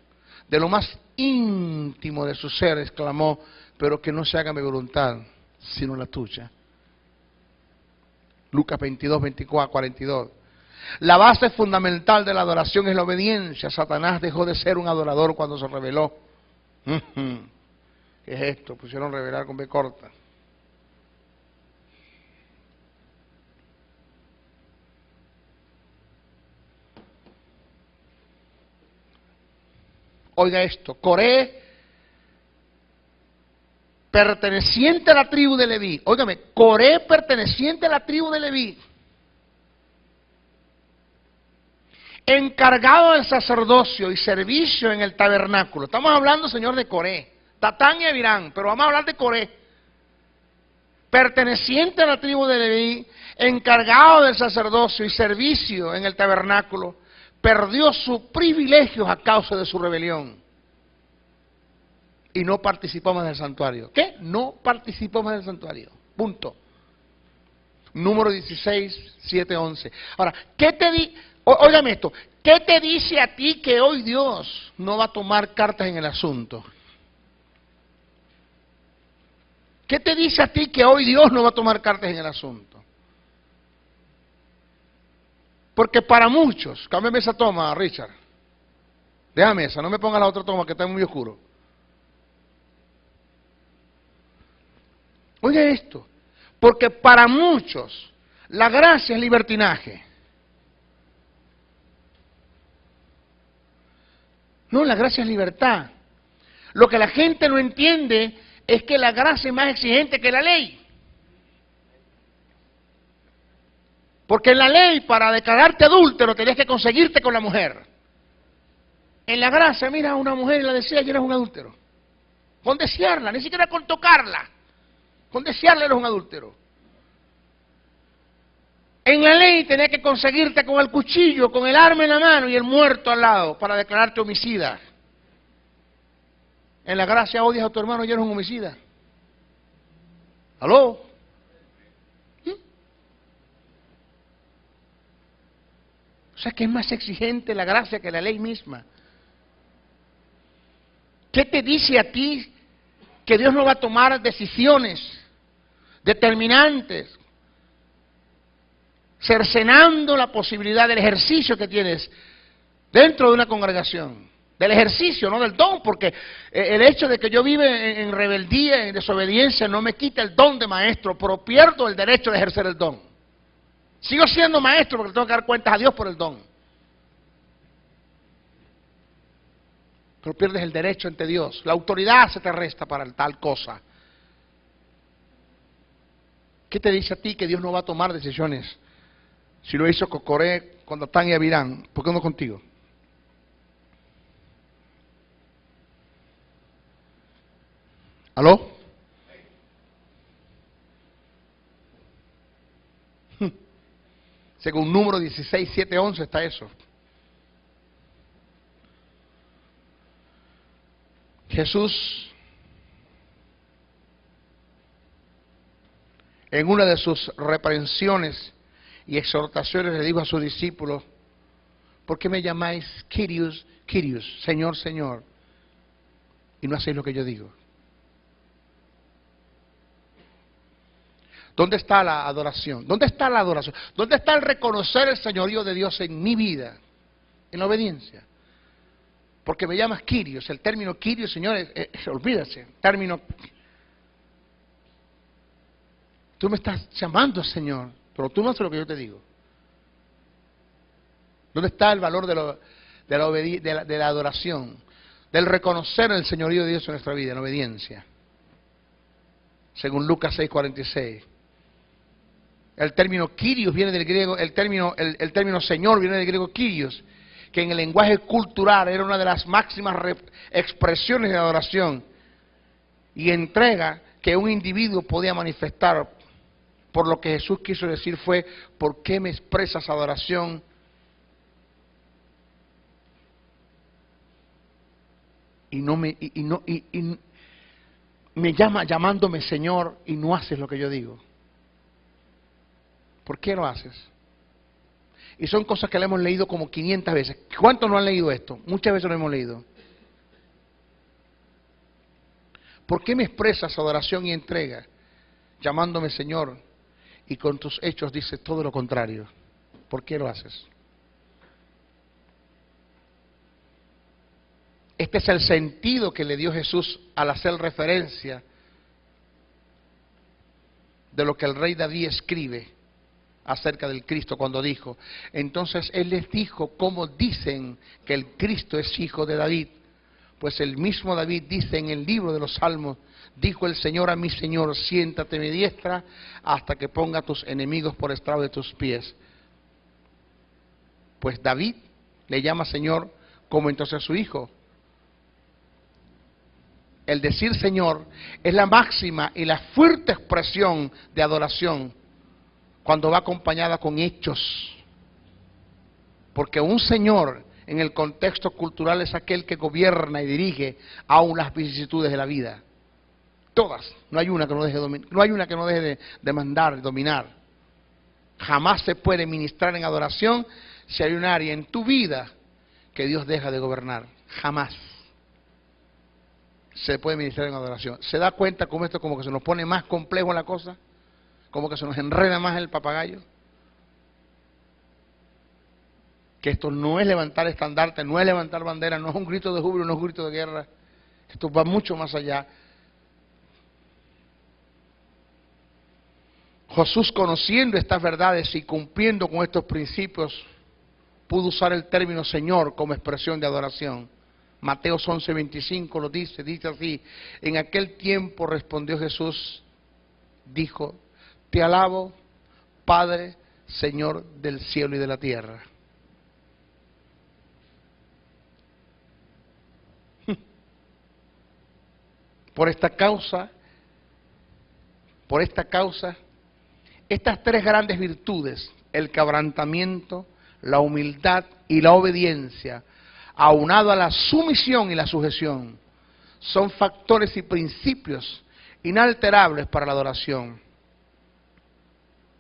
De lo más íntimo de su ser exclamó: pero que no se haga mi voluntad, sino la tuya. Lucas 22:42. La base fundamental de la adoración es la obediencia. Satanás dejó de ser un adorador cuando se rebeló. ¿Qué es esto? Pusieron revelar con B corta. Oiga esto, Coré, perteneciente a la tribu de Leví. Óigame, Coré, perteneciente a la tribu de Leví, encargado del sacerdocio y servicio en el tabernáculo. Estamos hablando, Señor, de Coré, Tatán y Abirán, pero vamos a hablar de Coré. Perteneciente a la tribu de Leví, encargado del sacerdocio y servicio en el tabernáculo, perdió sus privilegios a causa de su rebelión. Y no participó más del santuario. ¿Qué? No participó más del santuario. Punto. Número 16, 7, 11. Ahora, ¿qué te óigame esto, ¿qué te dice a ti que hoy Dios no va a tomar cartas en el asunto? ¿Qué te dice a ti que hoy Dios no va a tomar cartas en el asunto? Porque para muchos, cámbiame esa toma, Richard. Déjame esa, no me ponga la otra toma que está muy oscuro. Oiga esto, porque para muchos la gracia es libertinaje. No, la gracia es libertad. Lo que la gente no entiende es que la gracia es más exigente que la ley. Porque en la ley, para declararte adúltero, tenías que conseguirte con la mujer. En la gracia, mira a una mujer y la deseas y eres un adúltero. Con desearla, ni siquiera con tocarla. Con desearla eres un adúltero. En la ley tenías que conseguirte con el cuchillo, con el arma en la mano y el muerto al lado para declararte homicida. En la gracia odias a tu hermano y eres un homicida. ¿Aló? O sea que es más exigente la gracia que la ley misma. ¿Qué te dice a ti que Dios no va a tomar decisiones determinantes, cercenando la posibilidad del ejercicio que tienes dentro de una congregación? Del ejercicio, no del don, porque el hecho de que yo viva en rebeldía, en desobediencia, no me quita el don de maestro, pero pierdo el derecho de ejercer el don. Sigo siendo maestro porque tengo que dar cuentas a Dios por el don. Pero pierdes el derecho ante Dios. La autoridad se te resta para tal cosa. ¿Qué te dice a ti que Dios no va a tomar decisiones? Si lo hizo con Coré, con Datán y Abirán, ¿por qué no contigo? ¿Aló? Según número 16, 7, 11 está eso. Jesús, en una de sus reprensiones y exhortaciones, le dijo a sus discípulos: ¿por qué me llamáis Kyrios, Kyrios, Señor, Señor, y no hacéis lo que yo digo? ¿Dónde está la adoración? ¿Dónde está la adoración? ¿Dónde está el reconocer el señorío de Dios en mi vida? En la obediencia. Porque me llamas Kyrios. El término Kyrios, señores, olvídase. Término. Tú me estás llamando, Señor, pero tú no haces lo que yo te digo. ¿Dónde está el valor de la adoración? del reconocer el señorío de Dios en nuestra vida, en obediencia. Según Lucas 6:46. El término Kyrios viene del griego, el término Señor viene del griego Kyrios, que en el lenguaje cultural era una de las máximas expresiones de adoración y entrega que un individuo podía manifestar. Por lo que Jesús quiso decir fue: ¿por qué me expresas adoración? Y me llamándome Señor y no haces lo que yo digo. ¿Por qué lo haces? Y son cosas que le hemos leído como 500 veces. ¿Cuántos no han leído esto? Muchas veces lo hemos leído. ¿Por qué me expresas adoración y entrega llamándome Señor y con tus hechos dices todo lo contrario? ¿Por qué lo haces? Este es el sentido que le dio Jesús al hacer referencia de lo que el rey David escribe acerca del Cristo cuando dijo: entonces él les dijo cómo dicen que el Cristo es hijo de David. Pues el mismo David dice en el libro de los Salmos: dijo el Señor a mi Señor, siéntate a mi diestra hasta que ponga a tus enemigos por estrado de tus pies. Pues David le llama Señor como entonces su hijo. El decir Señor es la máxima y la fuerte expresión de adoración cuando va acompañada con hechos. Porque un Señor en el contexto cultural es aquel que gobierna y dirige aún las vicisitudes de la vida. Todas, no hay una que no deje de mandar, de dominar. Jamás se puede ministrar en adoración si hay un área en tu vida que Dios deja de gobernar. Jamás se puede ministrar en adoración. ¿Se da cuenta cómo esto como que se nos pone más complejo la cosa? Como que se nos enreda más el papagayo. Que esto no es levantar estandarte, no es levantar bandera, no es un grito de júbilo, no es un grito de guerra. Esto va mucho más allá. Jesús, conociendo estas verdades y cumpliendo con estos principios, pudo usar el término Señor como expresión de adoración. Mateo 11:25 lo dice así: en aquel tiempo respondió Jesús, dijo: te alabo, Padre, Señor del cielo y de la tierra. Por esta causa, estas tres grandes virtudes, el quebrantamiento, la humildad y la obediencia, aunado a la sumisión y la sujeción, son factores y principios inalterables para la adoración.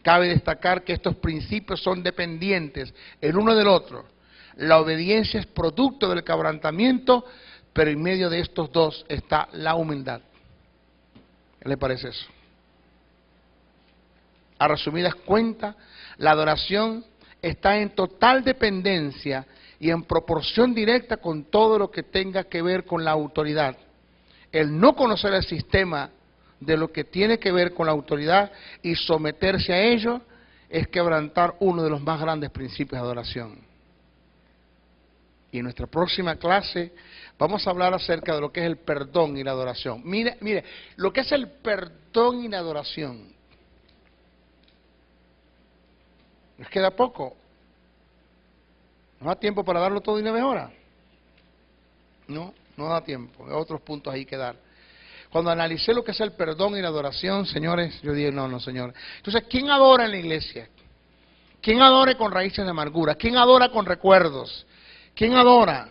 Cabe destacar que estos principios son dependientes el uno del otro. La obediencia es producto del quebrantamiento, pero en medio de estos dos está la humildad. ¿Qué le parece eso? A resumidas cuentas, la adoración está en total dependencia y en proporción directa con todo lo que tenga que ver con la autoridad. El no conocer el sistema de lo que tiene que ver con la autoridad y someterse a ello es quebrantar uno de los más grandes principios de adoración. Y en nuestra próxima clase vamos a hablar acerca de lo que es el perdón y la adoración. Mire, lo que es el perdón y la adoración. Nos queda poco. ¿No da tiempo para darlo todo de una vez ahora? No da tiempo. Hay otros puntos ahí que dar. Cuando analicé lo que es el perdón y la adoración, señores, yo dije, no, señores. Entonces, ¿quién adora en la iglesia? ¿Quién adora con raíces de amargura? ¿Quién adora con recuerdos? ¿Quién adora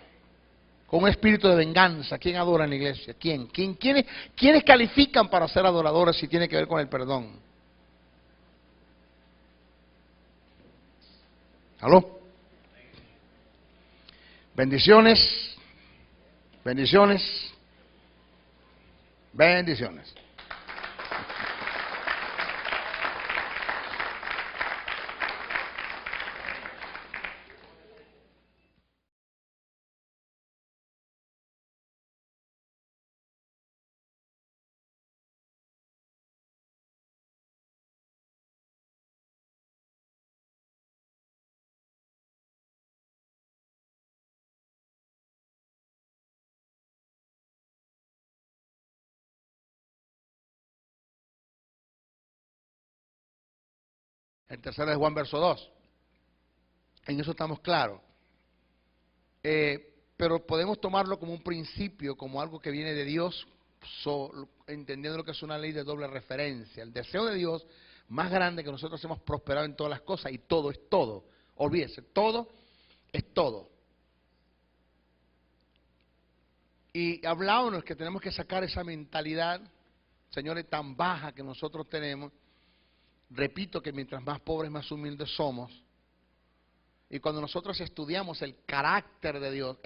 con un espíritu de venganza? ¿Quién adora en la iglesia? ¿Quiénes califican para ser adoradores si tiene que ver con el perdón? ¿Aló? Bendiciones, bendiciones, bendiciones. En tercera de Juan, verso 2. En eso estamos claros. Pero podemos tomarlo como un principio, como algo que viene de Dios, entendiendo lo que es una ley de doble referencia. El deseo de Dios más grande que nosotros hemos prosperado en todas las cosas, y todo es todo. Olvídese, todo es todo. Y hablábamos que tenemos que sacar esa mentalidad, señores, tan baja que nosotros tenemos. Repito que mientras más pobres, más humildes somos. Y cuando nosotros estudiamos el carácter de Dios,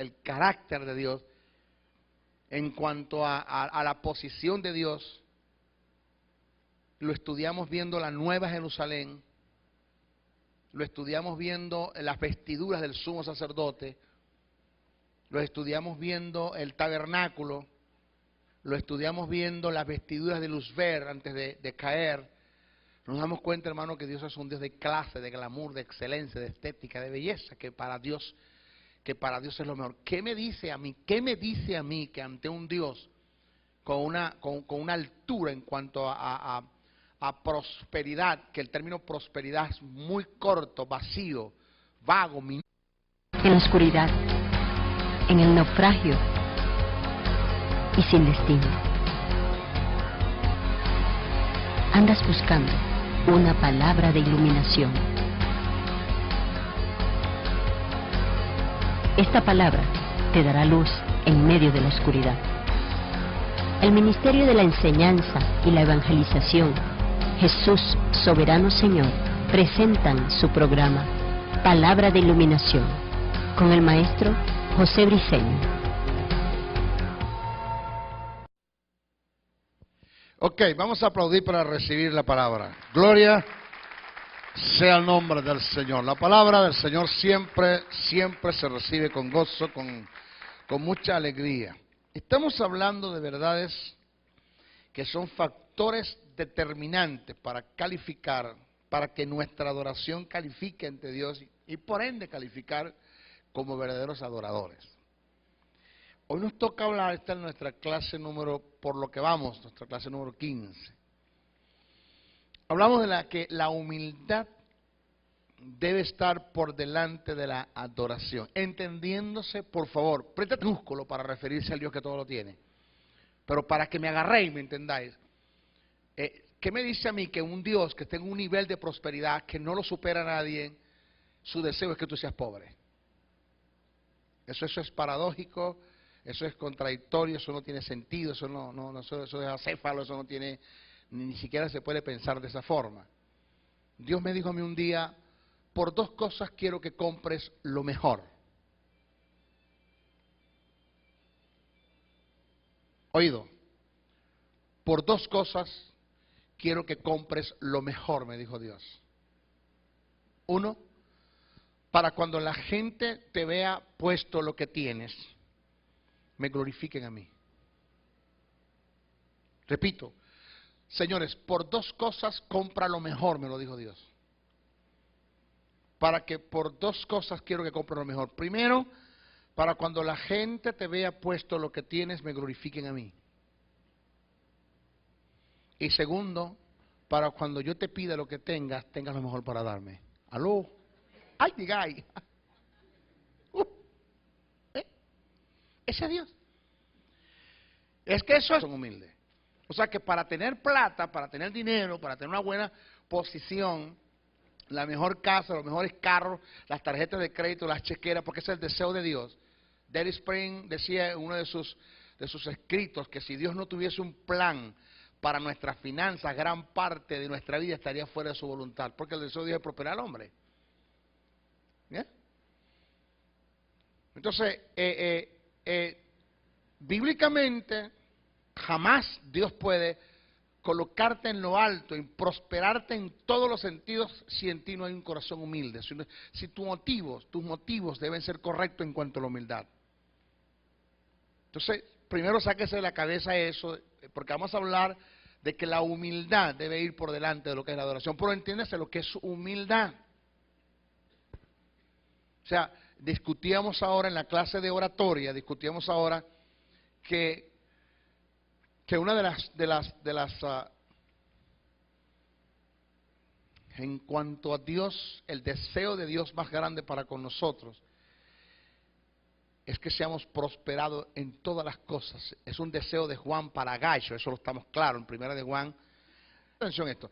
en cuanto a la posición de Dios, lo estudiamos viendo la Nueva Jerusalén, lo estudiamos viendo las vestiduras del sumo sacerdote, lo estudiamos viendo el tabernáculo, lo estudiamos viendo las vestiduras de Luzbel antes de caer. Nos damos cuenta, hermano, que Dios es un Dios de clase, de glamour, de excelencia, de estética, de belleza, que para Dios es lo mejor. ¿Qué me dice a mí? ¿Qué me dice a mí que ante un Dios con una altura en cuanto a prosperidad, que el término prosperidad es muy corto, vacío, vago, en la oscuridad, en el naufragio y sin destino? Andas buscando una palabra de iluminación. Esta palabra te dará luz en medio de la oscuridad. El Ministerio de la Enseñanza y la Evangelización, Jesús Soberano Señor, presentan su programa Palabra de Iluminación con el maestro José Briceño. Ok, vamos a aplaudir para recibir la palabra. Gloria sea el nombre del Señor. La palabra del Señor siempre se recibe con gozo, con mucha alegría. Estamos hablando de verdades que son factores determinantes para calificar, para que nuestra adoración califique ante Dios y por ende calificar como verdaderos adoradores. Hoy nos toca hablar, esta es nuestra clase número, por lo que vamos, nuestra clase número 15. Hablamos de que la humildad debe estar por delante de la adoración, entendiéndose, por favor, presta minúsculo para referirse al Dios que todo lo tiene, pero para que me agarréis y me entendáis. ¿Qué me dice a mí que un Dios que tenga un nivel de prosperidad que no lo supera nadie, su deseo es que tú seas pobre? Eso es paradójico, eso es contradictorio, eso no tiene sentido, eso es acéfalo, eso no tiene, ni siquiera se puede pensar de esa forma. Dios me dijo a mí un día, por dos cosas quiero que compres lo mejor. Oído, por dos cosas quiero que compres lo mejor, me dijo Dios. Uno, para cuando la gente te vea puesto lo que tienes, me glorifiquen a mí. Repito, señores, por dos cosas compra lo mejor, me lo dijo Dios. Para que por dos cosas quiero que compre lo mejor. Primero, para cuando la gente te vea puesto lo que tienes, me glorifiquen a mí. Y segundo, para cuando yo te pida lo que tengas, tengas lo mejor para darme. ¿Aló? ¡Ay, digáis! Ese es Dios. Es que eso es humilde. O sea que para tener plata, para tener dinero, para tener una buena posición, la mejor casa, los mejores carros, las tarjetas de crédito, las chequeras, porque ese es el deseo de Dios. Dale Spring decía en uno de sus escritos que si Dios no tuviese un plan para nuestras finanzas, gran parte de nuestra vida estaría fuera de su voluntad, porque el deseo de Dios es prosperar al hombre. ¿Bien? Entonces, bíblicamente, jamás Dios puede colocarte en lo alto y prosperarte en todos los sentidos si en ti no hay un corazón humilde. Si tus motivos deben ser correctos en cuanto a la humildad. Entonces, primero sáquese de la cabeza eso, porque vamos a hablar de que la humildad debe ir por delante de lo que es la adoración. Pero entiéndase lo que es humildad. O sea, discutíamos ahora en la clase de oratoria, discutíamos ahora que una de las en cuanto a Dios, el deseo de Dios más grande para con nosotros es que seamos prosperados en todas las cosas. Es un deseo de Juan para Gallo, eso lo estamos claros en primera de Juan. Atención a esto,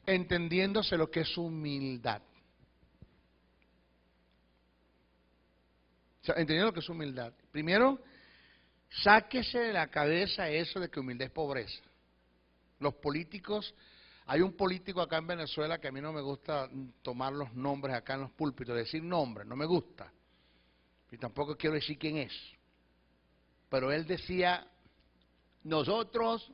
entendiéndose lo que es humildad. O sea, entendiendo lo que es humildad. Primero, sáquese de la cabeza eso de que humildad es pobreza. Los políticos, hay un político acá en Venezuela que a mí no me gusta tomar los nombres acá en los púlpitos, decir nombres, no me gusta. Y tampoco quiero decir quién es. Pero él decía, nosotros,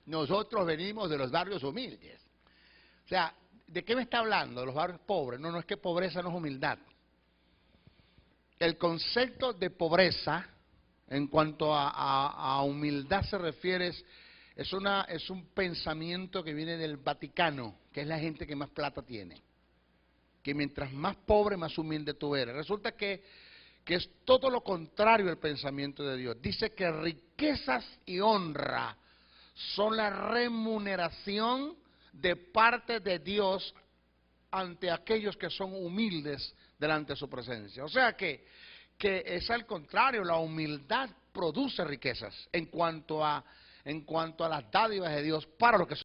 nosotros venimos de los barrios humildes. O sea, ¿de qué me está hablando? De los barrios pobres. No, no es que pobreza no es humildad. El concepto de pobreza, en cuanto a humildad se refiere, es un pensamiento que viene del Vaticano, que es la gente que más plata tiene. Que mientras más pobre, más humilde tú eres. Resulta que es todo lo contrario al pensamiento de Dios. Dice que riquezas y honra son la remuneración de parte de Dios ante aquellos que son humildes delante de su presencia. O sea que es al contrario, la humildad produce riquezas en cuanto a las dádivas de Dios para los que son